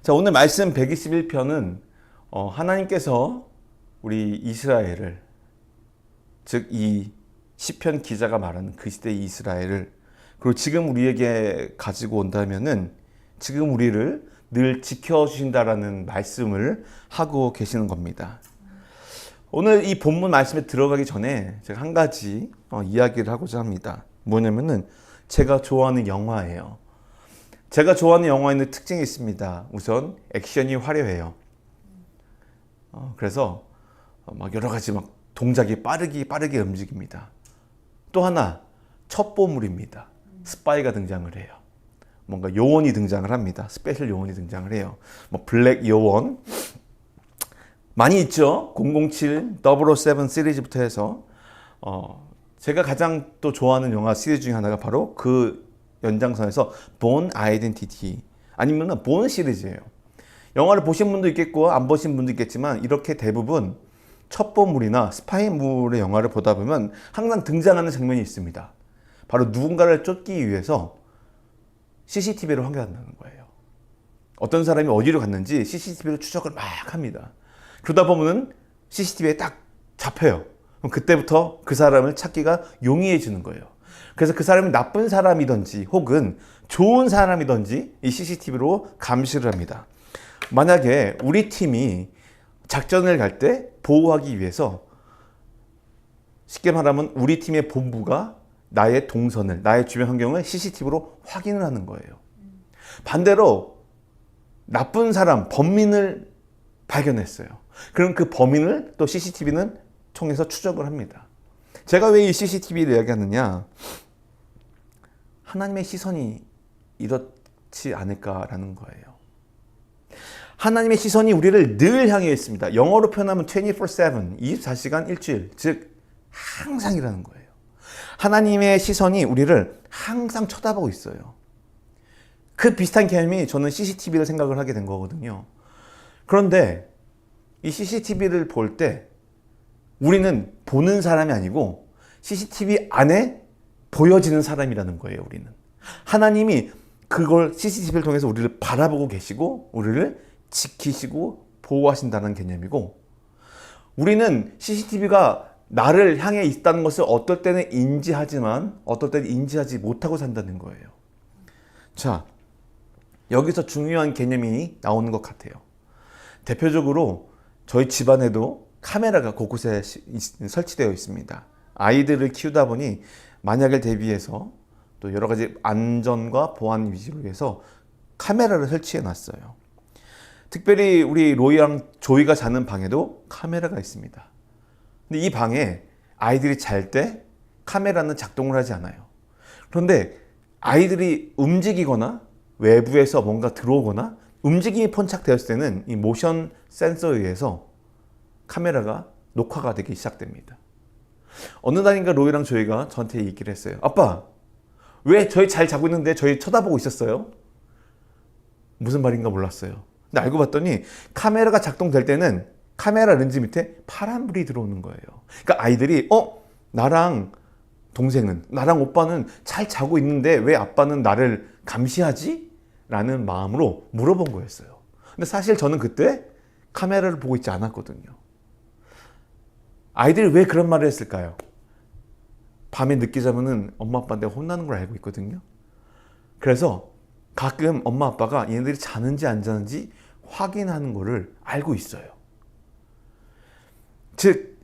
자, 오늘 말씀 121편은 하나님께서 우리 이스라엘을, 즉 이 시편 기자가 말하는 그 시대의 이스라엘을, 그리고 지금 우리에게 가지고 온다면은 지금 우리를 늘 지켜주신다라는 말씀을 하고 계시는 겁니다. 오늘 이 본문 말씀에 들어가기 전에 제가 한 가지 이야기를 하고자 합니다. 뭐냐면은 제가 좋아하는 영화예요. 제가 좋아하는 영화에는 특징이 있습니다. 우선 액션이 화려해요. 그래서 막 여러 가지 막 동작이 빠르게 움직입니다. 또 하나, 첩보물입니다. 스파이가 등장을 해요. 뭔가 요원이 등장을 합니다. 스페셜 요원이 등장을 해요. 뭐 블랙 요원 많이 있죠. 007, 007 시리즈부터 해서 제가 가장 또 좋아하는 영화 시리즈 중에 하나가 바로 그 연장선에서 본 아이덴티티 아니면 본 시리즈예요. 영화를 보신 분도 있겠고 안 보신 분도 있겠지만 이렇게 대부분 첩보물이나 스파이물의 영화를 보다 보면 항상 등장하는 장면이 있습니다. 바로 누군가를 쫓기 위해서 CCTV를 확인한다는 거예요. 어떤 사람이 어디로 갔는지 CCTV로 추적을 막 합니다. 그러다 보면 CCTV에 딱 잡혀요. 그럼 그때부터 그 사람을 찾기가 용이해지는 거예요. 그래서 그 사람이 나쁜 사람이든지 혹은 좋은 사람이든지 이 CCTV로 감시를 합니다. 만약에 우리 팀이 작전을 갈 때 보호하기 위해서, 쉽게 말하면 우리 팀의 본부가 나의 동선을, 나의 주변 환경을 CCTV로 확인을 하는 거예요. 반대로 나쁜 사람, 범인을 발견했어요. 그럼 그 범인을 또 CCTV는 통해서 추적을 합니다. 제가 왜 이 CCTV를 이야기하느냐? 하나님의 시선이 이렇지 않을까라는 거예요. 하나님의 시선이 우리를 늘 향해 있습니다. 영어로 표현하면 24/7, 24시간 일주일, 즉 항상이라는 거예요. 하나님의 시선이 우리를 항상 쳐다보고 있어요. 그 비슷한 개념이 저는 CCTV를 생각을 하게 된 거거든요. 그런데 이 CCTV를 볼 때 우리는 보는 사람이 아니고 CCTV 안에 보여지는 사람이라는 거예요. 우리는 하나님이 그걸 CCTV를 통해서 우리를 바라보고 계시고 우리를 지키시고 보호하신다는 개념이고, 우리는 CCTV가 나를 향해 있다는 것을 어떨 때는 인지하지만 어떨 때는 인지하지 못하고 산다는 거예요. 자, 여기서 중요한 개념이 나오는 것 같아요. 대표적으로 저희 집안에도 카메라가 곳곳에 설치되어 있습니다. 아이들을 키우다 보니 만약을 대비해서 또 여러 가지 안전과 보안 위주로 해서 카메라를 설치해 놨어요. 특별히 우리 로이랑 조이가 자는 방에도 카메라가 있습니다. 근데 이 방에 아이들이 잘 때 카메라는 작동을 하지 않아요. 그런데 아이들이 움직이거나 외부에서 뭔가 들어오거나 움직임이 포착되었을 때는 이 모션 센서에 의해서 카메라가 녹화가 되기 시작됩니다. 어느 날인가 로이랑 조이가 저한테 얘기를 했어요. 아빠, 왜 저희 잘 자고 있는데 저희 쳐다보고 있었어요? 무슨 말인가 몰랐어요. 근데 알고 봤더니 카메라가 작동될 때는 카메라 렌즈 밑에 파란불이 들어오는 거예요. 그러니까 아이들이 나랑 동생은, 나랑 오빠는 잘 자고 있는데 왜 아빠는 나를 감시하지? 라는 마음으로 물어본 거였어요. 근데 사실 저는 그때 카메라를 보고 있지 않았거든요. 아이들이 왜 그런 말을 했을까요? 밤에 늦게 자면은 엄마 아빠한테 혼나는 걸 알고 있거든요. 그래서 가끔 엄마 아빠가 얘네들이 자는지 안 자는지 확인하는 거를 알고 있어요. 즉,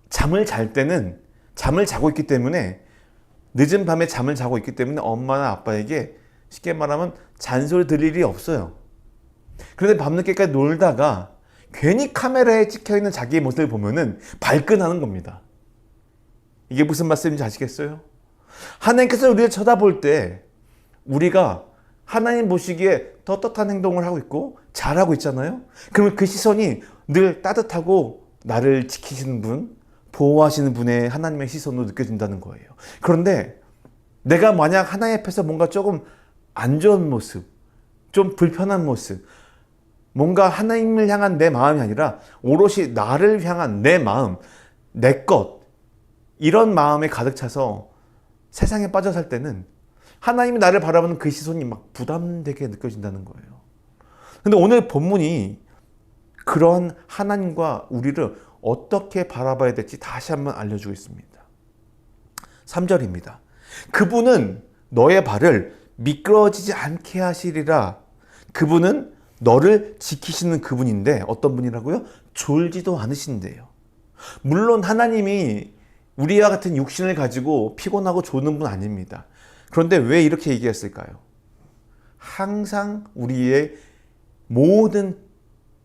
잠을 잘 때는 잠을 자고 있기 때문에, 늦은 밤에 잠을 자고 있기 때문에 엄마나 아빠에게 쉽게 말하면 잔소리 들을 일이 없어요. 그런데 밤늦게까지 놀다가 괜히 카메라에 찍혀있는 자기의 모습을 보면은 발끈하는 겁니다. 이게 무슨 말씀인지 아시겠어요? 하나님께서 우리를 쳐다볼 때 우리가 하나님 보시기에 떳떳한 행동을 하고 있고 잘하고 있잖아요. 그러면 그 시선이 늘 따뜻하고 나를 지키시는 분, 보호하시는 분의 하나님의 시선으로 느껴진다는 거예요. 그런데 내가 만약 하나님 앞에서 뭔가 조금 안 좋은 모습, 좀 불편한 모습, 뭔가 하나님을 향한 내 마음이 아니라 오롯이 나를 향한 내 마음, 내 것, 이런 마음에 가득 차서 세상에 빠져 살 때는 하나님이 나를 바라보는 그 시선이 막 부담되게 느껴진다는 거예요. 근데 오늘 본문이 그런 하나님과 우리를 어떻게 바라봐야 될지 다시 한번 알려주고 있습니다. 3절입니다. 그분은 너의 발을 미끄러지지 않게 하시리라. 그분은 너를 지키시는 그분인데 어떤 분이라고요? 졸지도 않으신대요. 물론 하나님이 우리와 같은 육신을 가지고 피곤하고 조는 분 아닙니다. 그런데 왜 이렇게 얘기했을까요? 항상 우리의 모든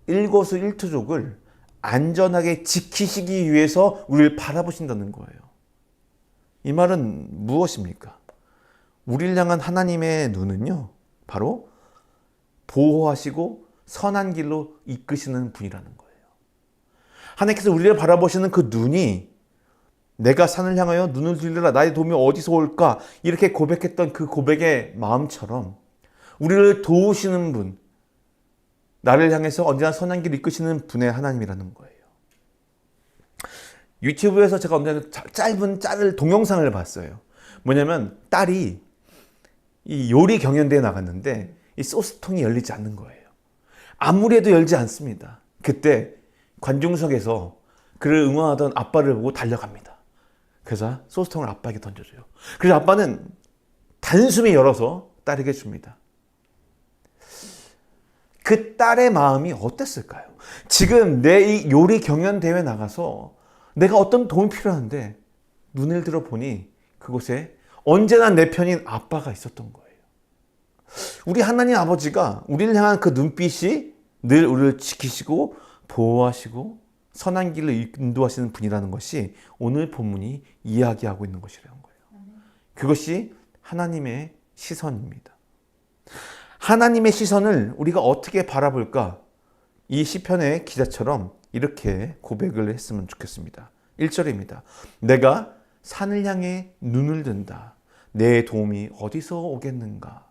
일거수일투족을 안전하게 지키시기 위해서 우리를 바라보신다는 거예요. 이 말은 무엇입니까? 우리를 향한 하나님의 눈은요, 바로 보호하시고 선한 길로 이끄시는 분이라는 거예요. 하나님께서 우리를 바라보시는 그 눈이 내가 산을 향하여 눈을 들리라 나의 도움이 어디서 올까? 이렇게 고백했던 그 고백의 마음처럼 우리를 도우시는 분, 나를 향해서 언제나 선한 길을 이끄시는 분의 하나님이라는 거예요. 유튜브에서 제가 언제나 짧은 동영상을 봤어요. 뭐냐면 딸이 이 요리 경연대회 나갔는데 이 소스통이 열리지 않는 거예요. 아무리 해도 열지 않습니다. 그때 관중석에서 그를 응원하던 아빠를 보고 달려갑니다. 그래서 소스통을 아빠에게 던져줘요. 그래서 아빠는 단숨에 열어서 딸에게 줍니다. 그 딸의 마음이 어땠을까요? 지금 내 이 요리 경연대회 나가서 내가 어떤 도움이 필요한데 눈을 들어 보니 그곳에 언제나 내 편인 아빠가 있었던 거예요. 우리 하나님 아버지가 우리를 향한 그 눈빛이 늘 우리를 지키시고 보호하시고 선한 길로 인도하시는 분이라는 것이 오늘 본문이 이야기하고 있는 것이라는 거예요. 그것이 하나님의 시선입니다. 하나님의 시선을 우리가 어떻게 바라볼까? 이 시편의 기자처럼 이렇게 고백을 했으면 좋겠습니다. 1절입니다. 내가 산을 향해 눈을 든다. 내 도움이 어디서 오겠는가?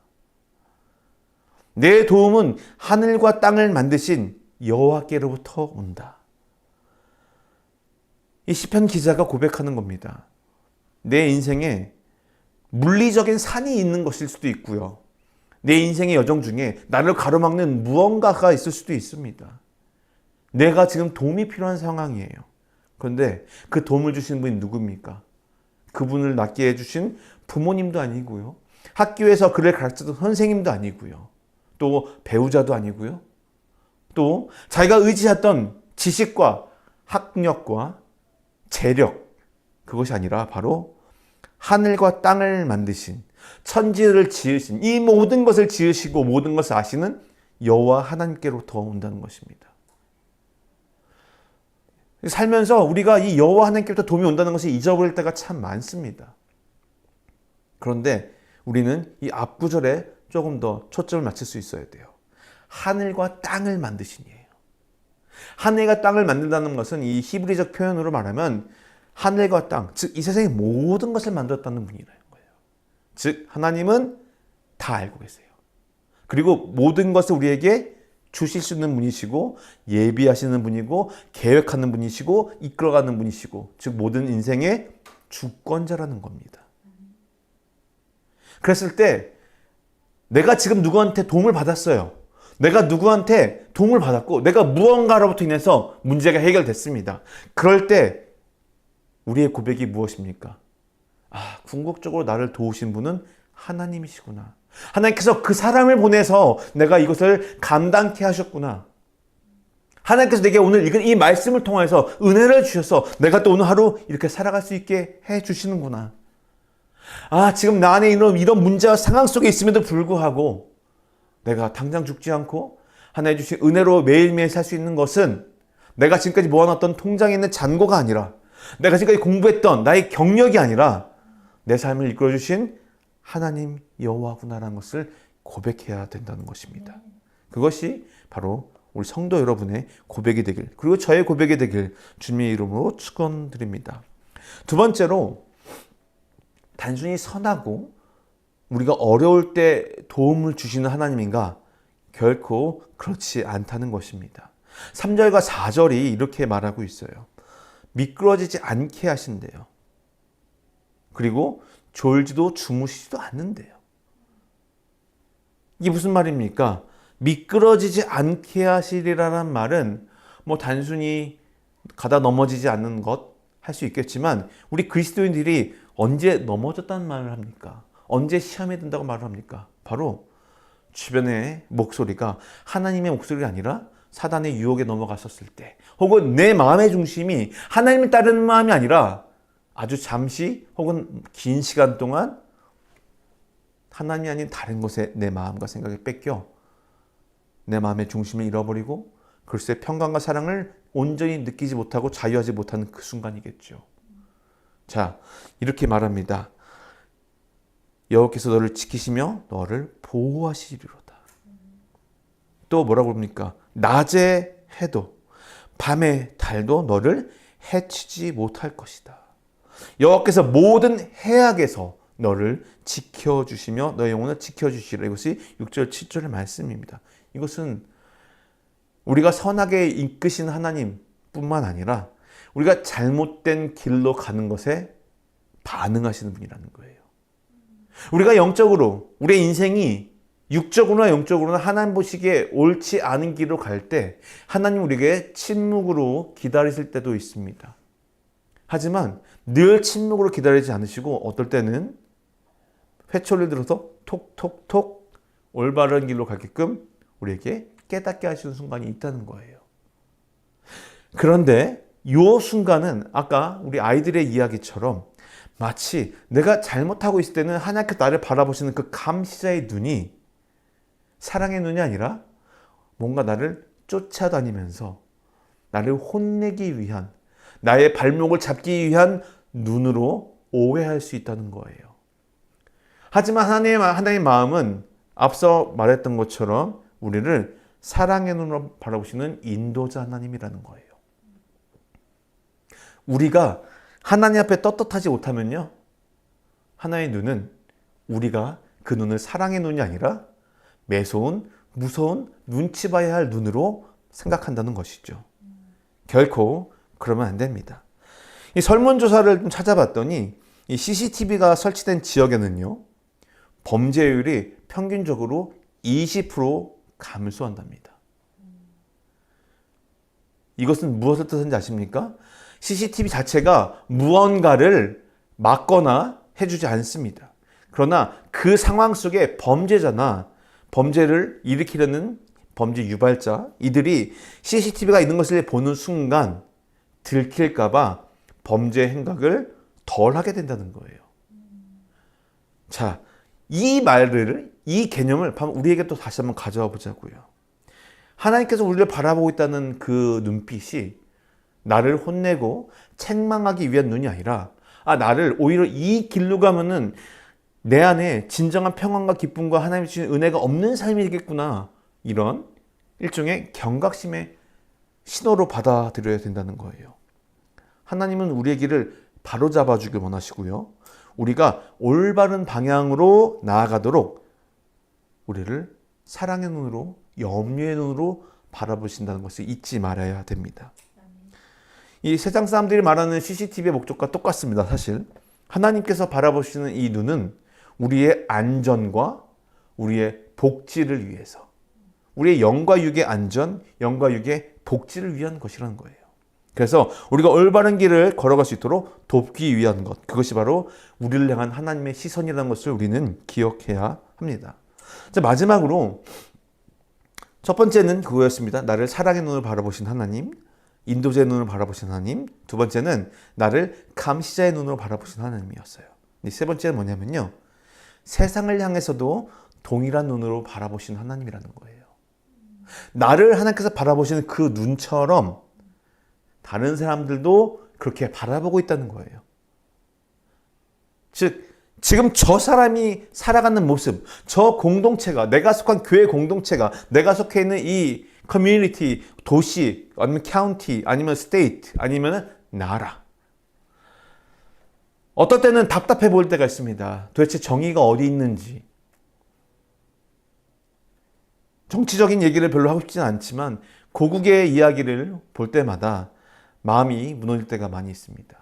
내 도움은 하늘과 땅을 만드신 여호와께로부터 온다. 이 시편 기자가 고백하는 겁니다. 내 인생에 물리적인 산이 있는 것일 수도 있고요. 내 인생의 여정 중에 나를 가로막는 무언가가 있을 수도 있습니다. 내가 지금 도움이 필요한 상황이에요. 그런데 그 도움을 주신 분이 누굽니까? 그분을 낫게 해주신 부모님도 아니고요. 학교에서 그를 가르쳤던 선생님도 아니고요. 또 배우자도 아니고요. 또 자기가 의지했던 지식과 학력과 재력, 그것이 아니라 바로 하늘과 땅을 만드신, 천지를 지으신, 이 모든 것을 지으시고 모든 것을 아시는 여호와 하나님께로부터 온다는 것입니다. 살면서 우리가 이 여호와 하나님께로부터 도움이 온다는 것을 잊어버릴 때가 참 많습니다. 그런데 우리는 이 앞구절에 조금 더 초점을 맞출 수 있어야 돼요. 하늘과 땅을 만드시니에요. 하늘과 땅을 만든다는 것은 이 히브리적 표현으로 말하면 하늘과 땅, 즉 이 세상의 모든 것을 만들었다는 분이라는 거예요. 즉 하나님은 다 알고 계세요. 그리고 모든 것을 우리에게 주실 수 있는 분이시고 예비하시는 분이고 계획하는 분이시고 이끌어가는 분이시고 즉 모든 인생의 주권자라는 겁니다. 그랬을 때 내가 지금 누구한테 도움을 받았어요. 내가 누구한테 도움을 받았고 내가 무언가로부터 인해서 문제가 해결됐습니다. 그럴 때 우리의 고백이 무엇입니까? 아, 궁극적으로 나를 도우신 분은 하나님이시구나. 하나님께서 그 사람을 보내서 내가 이것을 감당케 하셨구나. 하나님께서 내게 오늘 읽은 이 말씀을 통해서 은혜를 주셔서 내가 또 오늘 하루 이렇게 살아갈 수 있게 해주시는구나. 아, 지금 나 안에 이런 문제와 상황 속에 있음에도 불구하고 내가 당장 죽지 않고 하나님 주신 은혜로 매일매일 살 수 있는 것은 내가 지금까지 모아놨던 통장에 있는 잔고가 아니라 내가 지금까지 공부했던 나의 경력이 아니라 내 삶을 이끌어주신 하나님 여호와구나라는 것을 고백해야 된다는 것입니다. 그것이 바로 우리 성도 여러분의 고백이 되길, 그리고 저의 고백이 되길 주님의 이름으로 축원드립니다. 두 번째로 단순히 선하고 우리가 어려울 때 도움을 주시는 하나님인가? 결코 그렇지 않다는 것입니다. 3절과 4절이 이렇게 말하고 있어요. 미끄러지지 않게 하신대요. 그리고 졸지도 주무시지도 않는데요. 이게 무슨 말입니까? 미끄러지지 않게 하시리라는 말은 뭐 단순히 가다 넘어지지 않는 것 할 수 있겠지만 우리 그리스도인들이 언제 넘어졌다는 말을 합니까? 언제 시험에 든다고 말을 합니까? 바로 주변의 목소리가 하나님의 목소리가 아니라 사단의 유혹에 넘어갔었을 때, 혹은 내 마음의 중심이 하나님을 따르는 마음이 아니라 아주 잠시 혹은 긴 시간 동안 하나님이 아닌 다른 곳에 내 마음과 생각이 뺏겨 내 마음의 중심을 잃어버리고 글쎄 평강과 사랑을 온전히 느끼지 못하고 자유하지 못하는 그 순간이겠죠. 자, 이렇게 말합니다. 여호와께서 너를 지키시며 너를 보호하시리로다. 또 뭐라고 합니까? 낮에 해도 밤에 달도 너를 해치지 못할 것이다. 여호와께서 모든 해악에서 너를 지켜주시며 너의 영혼을 지켜주시리라. 이것이 6절 7절의 말씀입니다. 이것은 우리가 선하게 이끄신 하나님뿐만 아니라 우리가 잘못된 길로 가는 것에 반응하시는 분이라는 거예요. 우리가 영적으로 우리의 인생이 육적으로나 영적으로나 하나님 보시기에 옳지 않은 길로 갈 때 하나님 우리에게 침묵으로 기다리실 때도 있습니다. 하지만 늘 침묵으로 기다리지 않으시고 어떨 때는 회초리를 들어서 톡톡톡 올바른 길로 가게끔 우리에게 깨닫게 하시는 순간이 있다는 거예요. 그런데 이 순간은 아까 우리 아이들의 이야기처럼 마치 내가 잘못하고 있을 때는 하나님께서 나를 바라보시는 그 감시자의 눈이 사랑의 눈이 아니라 뭔가 나를 쫓아다니면서 나를 혼내기 위한, 나의 발목을 잡기 위한 눈으로 오해할 수 있다는 거예요. 하지만 하나님의 마음은 앞서 말했던 것처럼 우리를 사랑의 눈으로 바라보시는 인도자 하나님이라는 거예요. 우리가 하나님 앞에 떳떳하지 못하면요, 하나님의 눈은 우리가 그 눈을 사랑의 눈이 아니라 매서운, 무서운, 눈치 봐야 할 눈으로 생각한다는 것이죠. 결코 그러면 안 됩니다. 이 설문조사를 좀 찾아봤더니 이 CCTV가 설치된 지역에는요, 범죄율이 평균적으로 20% 감소한답니다. 이것은 무엇을 뜻하는지 아십니까? CCTV 자체가 무언가를 막거나 해주지 않습니다. 그러나 그 상황 속에 범죄자나 범죄를 일으키려는 범죄 유발자, 이들이 CCTV가 있는 것을 보는 순간 들킬까봐 범죄 행각을 덜 하게 된다는 거예요. 자, 이 개념을 우리에게 또 다시 한번 가져와 보자고요. 하나님께서 우리를 바라보고 있다는 그 눈빛이 나를 혼내고 책망하기 위한 눈이 아니라 나를 오히려 이 길로 가면은 내 안에 진정한 평안과 기쁨과 하나님이 주신 은혜가 없는 삶이겠구나, 이런 일종의 경각심의 신호로 받아들여야 된다는 거예요. 하나님은 우리의 길을 바로잡아 주길 원하시고요, 우리가 올바른 방향으로 나아가도록 우리를 사랑의 눈으로, 염려의 눈으로 바라보신다는 것을 잊지 말아야 됩니다. 이 세상 사람들이 말하는 CCTV의 목적과 똑같습니다. 사실 하나님께서 바라보시는 이 눈은 우리의 안전과 우리의 복지를 위해서, 우리의 영과 육의 안전, 영과 육의 복지를 위한 것이라는 거예요. 그래서 우리가 올바른 길을 걸어갈 수 있도록 돕기 위한 것, 그것이 바로 우리를 향한 하나님의 시선이라는 것을 우리는 기억해야 합니다. 자, 마지막으로 첫 번째는 그거였습니다. 나를 사랑의 눈을 바라보신 하나님, 인도자의 눈을 바라보신 하나님. 두 번째는 나를 감시자의 눈으로 바라보신 하나님이었어요. 세 번째는 뭐냐면요, 세상을 향해서도 동일한 눈으로 바라보신 하나님이라는 거예요. 나를 하나님께서 바라보시는 그 눈처럼 다른 사람들도 그렇게 바라보고 있다는 거예요. 즉, 지금 저 사람이 살아가는 모습, 저 공동체가, 내가 속한 교회 공동체가, 내가 속해 있는 이 커뮤니티, 도시, 아니면 카운티, 아니면 스테이트, 아니면 나라. 어떨 때는 답답해 보일 때가 있습니다. 도대체 정의가 어디 있는지. 정치적인 얘기를 별로 하고 싶지는 않지만 고국의 이야기를 볼 때마다 마음이 무너질 때가 많이 있습니다.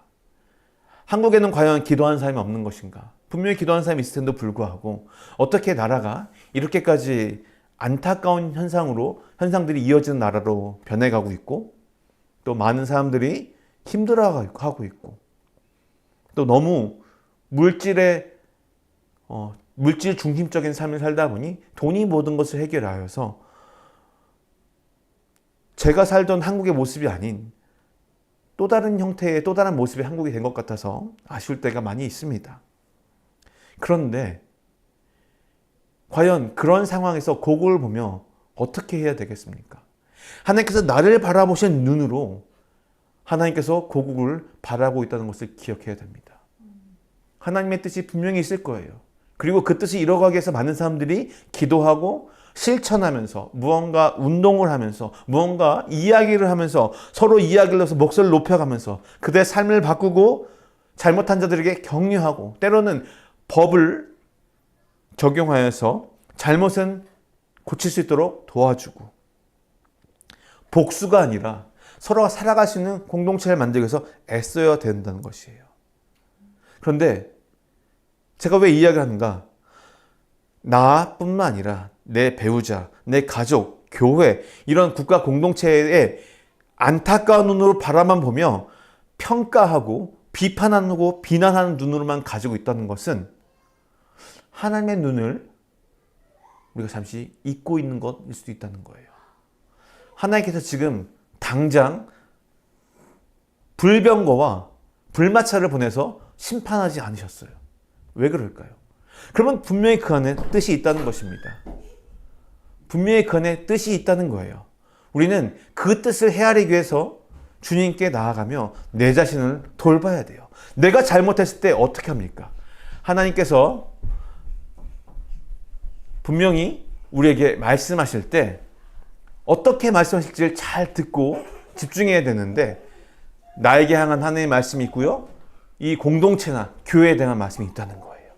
한국에는 과연 기도하는 사람이 없는 것인가? 분명히 기도하는 사람이 있을 텐데도 불구하고 어떻게 나라가 이렇게까지 안타까운 현상들이 이어지는 나라로 변해가고 있고, 또 많은 사람들이 힘들어하고 있고, 또 너무 물질 중심적인 삶을 살다 보니 돈이 모든 것을 해결하여서 제가 살던 한국의 모습이 아닌 또 다른 형태의 또 다른 모습의 한국이 된 것 같아서 아쉬울 때가 많이 있습니다. 그런데 과연 그런 상황에서 고국을 보며 어떻게 해야 되겠습니까? 하나님께서 나를 바라보신 눈으로 하나님께서 고국을 바라보고 있다는 것을 기억해야 됩니다. 하나님의 뜻이 분명히 있을 거예요. 그리고 그 뜻이 이뤄가기 위해서 많은 사람들이 기도하고 실천하면서 무언가 운동을 하면서 무언가 이야기를 하면서 서로 이야기를 해서 목소리를 높여가면서 그들의 삶을 바꾸고 잘못한 자들에게 격려하고 때로는 법을 적용하여서 잘못은 고칠 수 있도록 도와주고 복수가 아니라 서로가 살아갈 수 있는 공동체를 만들기 위해서 애써야 된다는 것이에요. 그런데 제가 왜 이 이야기를 하는가? 나뿐만 아니라 내 배우자, 내 가족, 교회 이런 국가 공동체에 안타까운 눈으로 바라만 보며 평가하고 비판하고 비난하는 눈으로만 가지고 있다는 것은 하나님의 눈을 우리가 잠시 잊고 있는 것일 수도 있다는 거예요. 하나님께서 지금 당장 불병거와 불마차를 보내서 심판하지 않으셨어요. 왜 그럴까요? 그러면 분명히 그 안에 뜻이 있다는 것입니다. 분명히 그 안에 뜻이 있다는 거예요. 우리는 그 뜻을 헤아리기 위해서 주님께 나아가며 내 자신을 돌봐야 돼요. 내가 잘못했을 때 어떻게 합니까? 하나님께서 분명히 우리에게 말씀하실 때 어떻게 말씀하실지를 잘 듣고 집중해야 되는데 나에게 향한 하나님의 말씀이 있고요. 이 공동체나 교회에 대한 말씀이 있다는 거예요.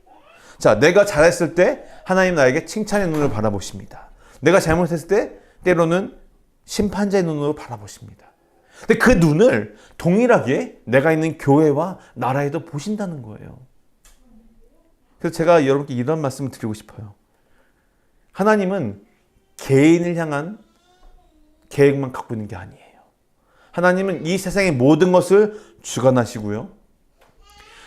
자, 내가 잘했을 때 하나님 나에게 칭찬의 눈을 바라보십니다. 내가 잘못했을 때 때로는 심판자의 눈으로 바라보십니다. 근데 그 눈을 동일하게 내가 있는 교회와 나라에도 보신다는 거예요. 그래서 제가 여러분께 이런 말씀을 드리고 싶어요. 하나님은 개인을 향한 계획만 갖고 있는 게 아니에요. 하나님은 이 세상의 모든 것을 주관하시고요.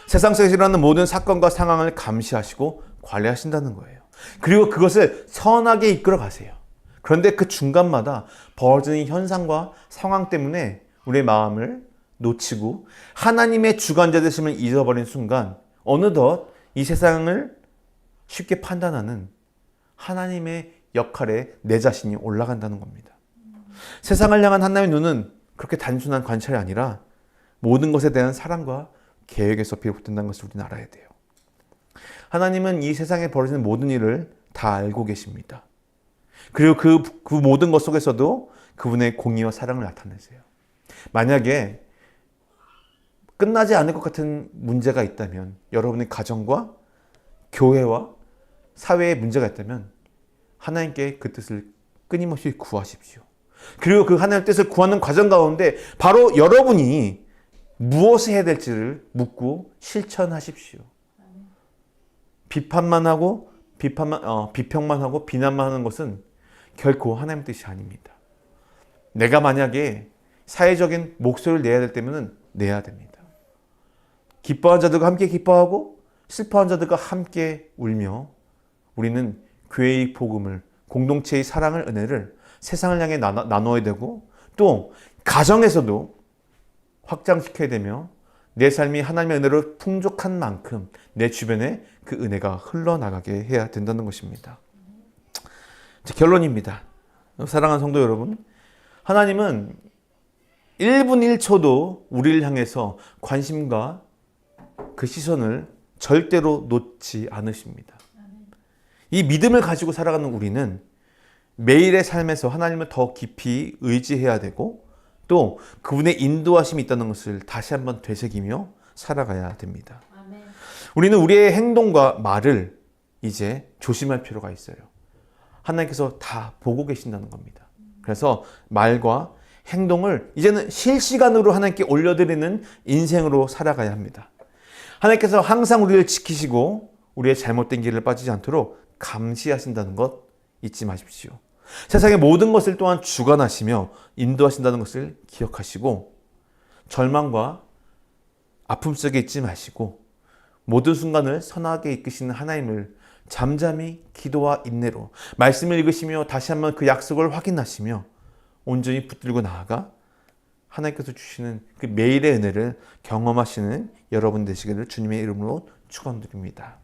세상 속에서 일어나는 모든 사건과 상황을 감시하시고 관리하신다는 거예요. 그리고 그것을 선하게 이끌어 가세요. 그런데 그 중간마다 벌어지는 현상과 상황 때문에 우리의 마음을 놓치고 하나님의 주관자 되심을 잊어버린 순간 어느덧 이 세상을 쉽게 판단하는 하나님의 역할에 내 자신이 올라간다는 겁니다. 세상을 향한 하나님의 눈은 그렇게 단순한 관찰이 아니라 모든 것에 대한 사랑과 계획에서 비롯된다는 것을 우리는 알아야 돼요. 하나님은 이 세상에 벌어지는 모든 일을 다 알고 계십니다. 그리고 그 모든 것 속에서도 그분의 공의와 사랑을 나타내세요. 만약에 끝나지 않을 것 같은 문제가 있다면 여러분의 가정과 교회와 사회에 문제가 있다면 하나님께 그 뜻을 끊임없이 구하십시오. 그리고 그 하나님의 뜻을 구하는 과정 가운데 바로 여러분이 무엇을 해야 될지를 묻고 실천하십시오. 비판만 하고 비평만 하고 비난만 하는 것은 결코 하나님의 뜻이 아닙니다. 내가 만약에 사회적인 목소리를 내야 될 때면 내야 됩니다. 기뻐하는 자들과 함께 기뻐하고 슬퍼하는 자들과 함께 울며 우리는 교회의 복음을 공동체의 사랑을 은혜를 세상을 향해 나눠야 되고 또 가정에서도 확장시켜야 되며 내 삶이 하나님의 은혜로 풍족한 만큼 내 주변에 그 은혜가 흘러나가게 해야 된다는 것입니다. 결론입니다. 사랑하는 성도 여러분, 하나님은 1분 1초도 우리를 향해서 관심과 그 시선을 절대로 놓지 않으십니다. 이 믿음을 가지고 살아가는 우리는 매일의 삶에서 하나님을 더 깊이 의지해야 되고 또 그분의 인도하심이 있다는 것을 다시 한번 되새기며 살아가야 됩니다. 아멘. 우리는 우리의 행동과 말을 이제 조심할 필요가 있어요. 하나님께서 다 보고 계신다는 겁니다. 그래서 말과 행동을 이제는 실시간으로 하나님께 올려드리는 인생으로 살아가야 합니다. 하나님께서 항상 우리를 지키시고 우리의 잘못된 길을 빠지지 않도록 감시하신다는 것 잊지 마십시오. 세상의 모든 것을 또한 주관하시며 인도하신다는 것을 기억하시고 절망과 아픔 속에 있지 마시고 모든 순간을 선하게 이끄시는 하나님을 잠잠히 기도와 인내로 말씀을 읽으시며 다시 한번 그 약속을 확인하시며 온전히 붙들고 나아가 하나님께서 주시는 그 매일의 은혜를 경험하시는 여러분 되시기를 주님의 이름으로 축원드립니다.